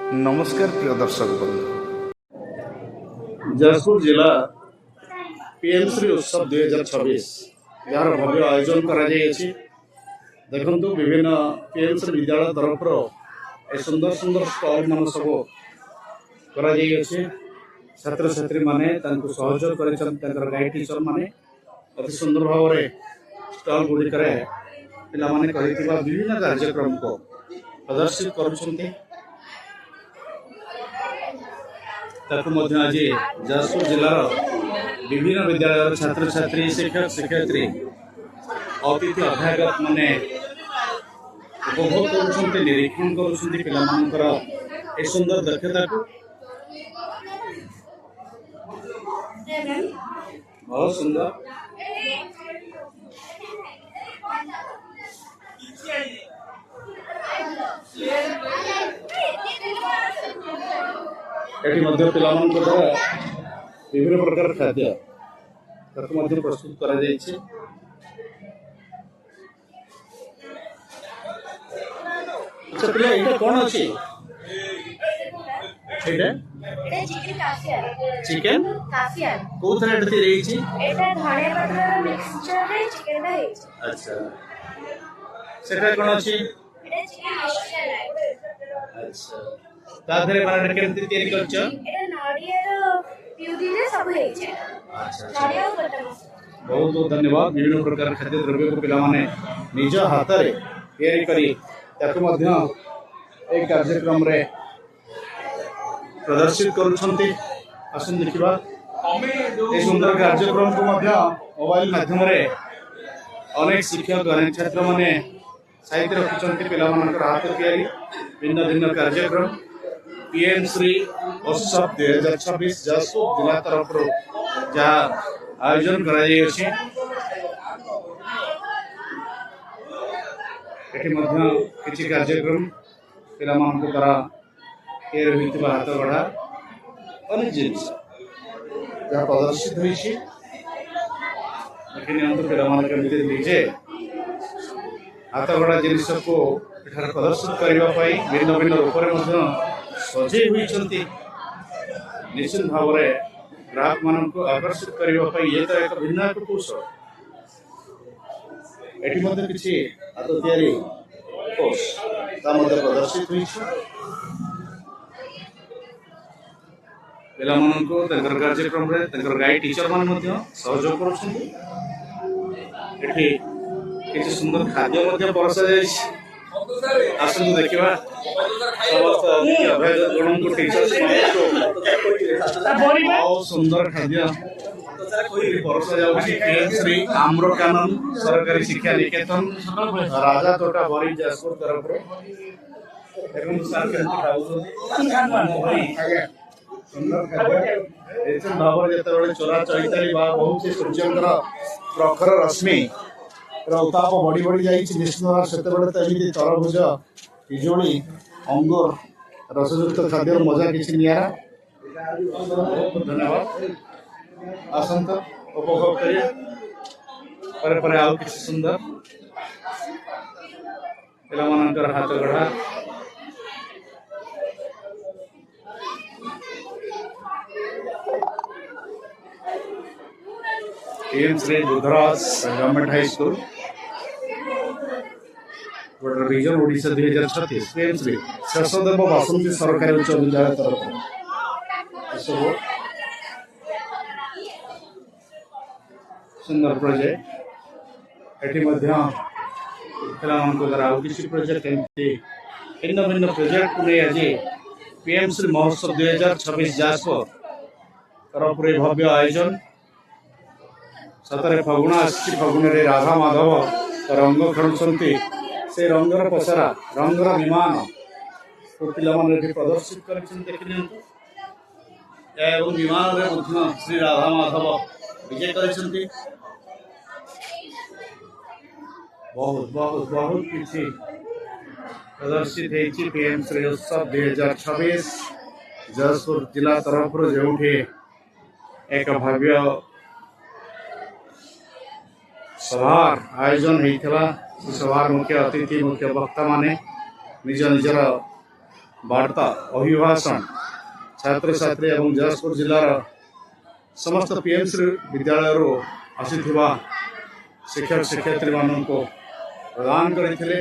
नमस्कार प्रिय दर्शक बंधु। जाजपुर जिला पीएमश्री उत्सव 2026 यार भव्य आयोजन देखु विभिन्न पीएमश्री विद्यालय तरफ सुंदर सुंदर स्टॉल मान सब छात्र छात्री माने सहयोग कर गाइड टीचर माने अति सुंदर भाव में स्टॉल गुड़िक पे विभिन्न कार्यक्रम को प्रदर्शित कर आज जाजपुर जिलार विभिन्न विद्यालय छात्र छात्री शिक्षक शिक्षयित्री अतिथि अध्यापक माने उपभोग कर निरीक्षण कर सुंदर दक्षता को बहुत सुंदर ये द्वारा विभिन्न प्रकार खाद्य प्रस्तुत कर कौन अच्छी चिकेन कौ थे अच्छा सेटा कौन अच्छी अच्छा ताधरे माने केमती तयारी करछ एटा नडियार पिउदिले सब हेछ नडिया बहुत बहुत धन्यवाद। विभिन्न प्रकार खाद्य द्रव्य को पिला माने निज हाथ रे तयारी करी ताको मध्य एक कार्यक्रम रे प्रदर्शित करूछंती। आसन देखिबा ए सुंदर कार्यक्रम को मध्य मोबाइल माध्यम रे अनेक शिक्षक अनेक छात्र माने साहित्य रखिछंती पिला मानकर हाथ तयारी भिन्न भिन्न कार्यक्रम पीएमश्री उत्सव 2026 जाजपुर जिला तरफ जहाँ आयोजन कर कार्यक्रम पिला द्वारा हाथ गढ़ा अनेक जिन जहाँ प्रदर्शित होती निजे हाथ गढ़ा जिनस को प्रदर्शित करने भिन्न भिन्न रूप सजे होती निश्चित भाव में ग्राहक मान को आकर्षित करने ये तो एक भिन्न कौशल ये किसी हाथ तैयारी प्रदर्शित पिला कार्यक्रम गाइड टीचर मान सहयोग कर सुंदर खाद्य परसा आसतु देखा समस्त गण को टीचर्स बहुत सुंदर खाद्य परसा जाऊँगी आम्रकानन सरकारी शिक्षा निकेतन राजा तोटा बरी जाजपुर तरफ सुंदर खाद्य भाव जो चोरा चैताली बहुत सूर्य प्रखर रश्मि उताप बढ़ी बढ़ी जाइए निश्चित भाव से तरभुज पिजुड़ी अंगूर रसयुक्त खाद्य मजा किसी निरा धन्यवाद। आसत उपभोग कर आउ कि सुंदर पिला हाथ गढ़ा PM SHRI Budhraj government high school region Odisha 2036 PM SHRI Sheshdev Basanti सरकारी उच्च विद्यालय तरफ सुंदर प्रोजेक्ट प्रोजेक्ट भिन्न भिन्न प्रोजेक्ट को नहीं आज पीएमश्री महोत्सव 2026 जाजपुर तरफ भव्य आयोजन सतरे फगुण फगुण राधा माधव रंग खेलुंट से रंगर पसरा रंगर विमान पे प्रदर्शित कर विमान श्री राधा माधव विजय कर बहुत बहुत बहुत किसी प्रदर्शित होती पीएमश्री उत्सव 2026 जाजपुर जिला तरफ जो एक भव्य सभार आयोजन होता सभार मुख्य अतिथि मुख्य वक्ता माने निज निजर वार्ता अभिभाषण छात्र छात्री एवं जाजपुर जिलार समस्त पीएमसी विद्यालय आसी शिक्षक शिक्षयित्री मान प्रदान करते